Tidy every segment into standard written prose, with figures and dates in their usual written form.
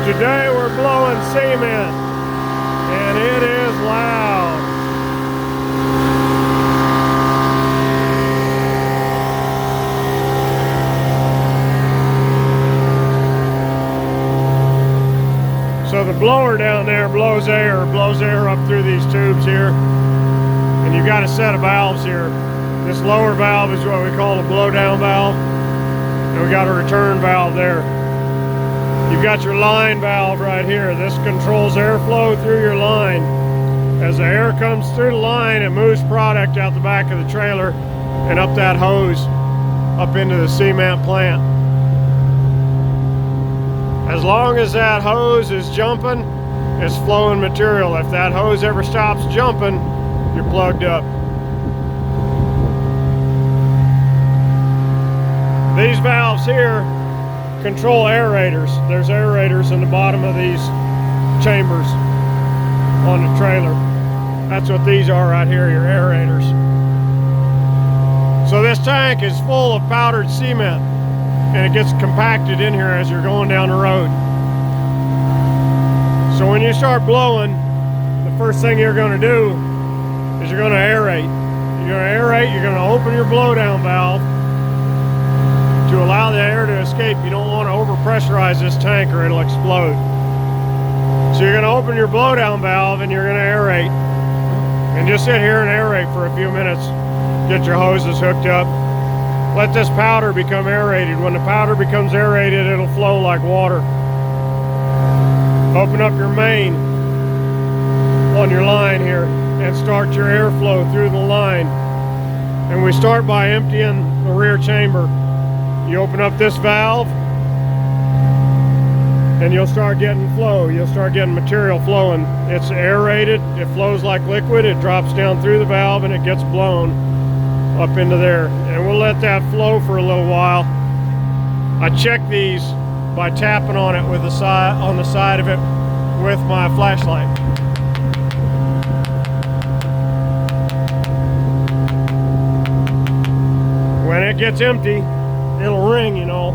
Today we're blowing cement, and it is loud. So the blower down there blows air up through these tubes here, and you've got a set of valves here. This lower valve is what we call a blow down valve, and we got a return valve there. You've got your line valve right here. This controls airflow through your line. As the air comes through the line, it moves product out the back of the trailer and up that hose up into the cement plant. As long as that hose is jumping, it's flowing material. If that hose ever stops jumping, you're plugged up. These valves here control aerators. There's aerators in the bottom of these chambers on the trailer. That's what these are right here, your aerators. So this tank is full of powdered cement, and it gets compacted in here as you're going down the road. So when you start blowing, the first thing you're going to do is you're going to aerate. You're going to aerate, you're going to open your blowdown valve to allow the air to escape. You don't want to overpressurize this tank or it'll explode. So you're going to open your blowdown valve and you're going to aerate. And just sit here and aerate for a few minutes. Get your hoses hooked up. Let this powder become aerated. When the powder becomes aerated, it'll flow like water. Open up your main on your line here and start your airflow through the line. And we start by emptying the rear chamber. You open up this valve and you'll start getting flow. You'll start getting material flowing. It's aerated, it flows like liquid, it drops down through the valve and it gets blown up into there. And we'll let that flow for a little while. I check these by tapping on it with the side, on the side of it with my flashlight. When it gets empty, it'll ring, you know,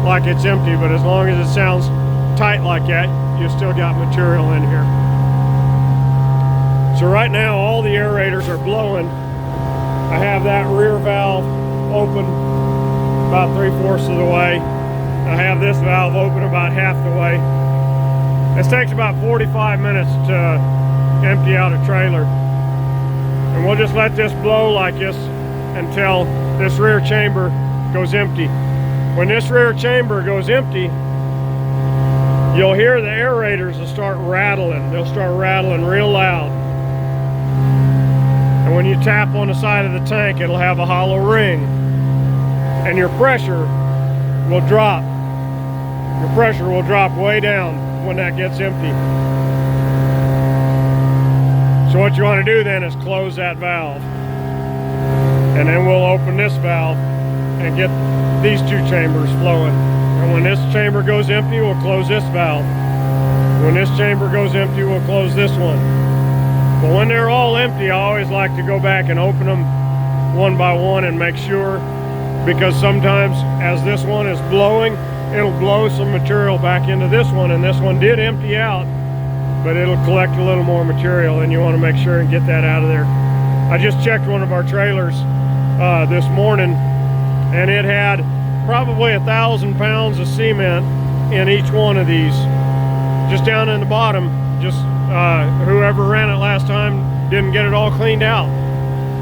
like it's empty, but as long as it sounds tight like that, you still got material in here. So right now, all the aerators are blowing. I have that rear valve open about 3/4 of the way. I have this valve open about half the way. This takes about 45 minutes to empty out a trailer. And we'll just let this blow like this until this rear chamber goes empty. When this rear chamber goes empty, you'll hear the aerators will start rattling. They'll start rattling real loud. And when you tap on the side of the tank, it'll have a hollow ring. And your pressure will drop. Your pressure will drop way down when that gets empty. So what you want to do then is close that valve. And then we'll open this valve and get these two chambers flowing. And when this chamber goes empty, we'll close this valve. When this chamber goes empty, we'll close this one. But when they're all empty, I always like to go back and open them one by one and make sure, because sometimes as this one is blowing, it'll blow some material back into this one, and this one did empty out, but it'll collect a little more material, and you want to make sure and get that out of there. I just checked one of our trailers this morning, and it had probably 1,000 pounds of cement in each one of these, just down in the bottom. Just whoever ran it last time didn't get it all cleaned out,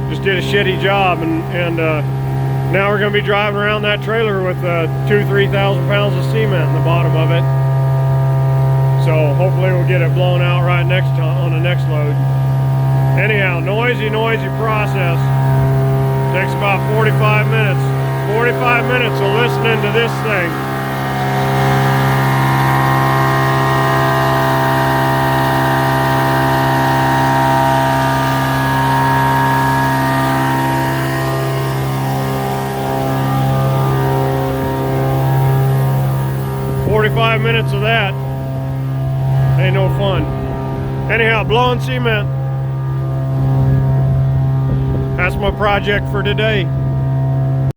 just did a shitty job, and now we're going to be driving around that trailer with 2,000–3,000 pounds of cement in the bottom of it. So hopefully we'll get it blown out right next time on the next load. Anyhow, noisy process. Takes about 45 minutes. 45 minutes of listening to this thing. Minutes of that ain't no fun. Anyhow, blowing cement, that's my project for today.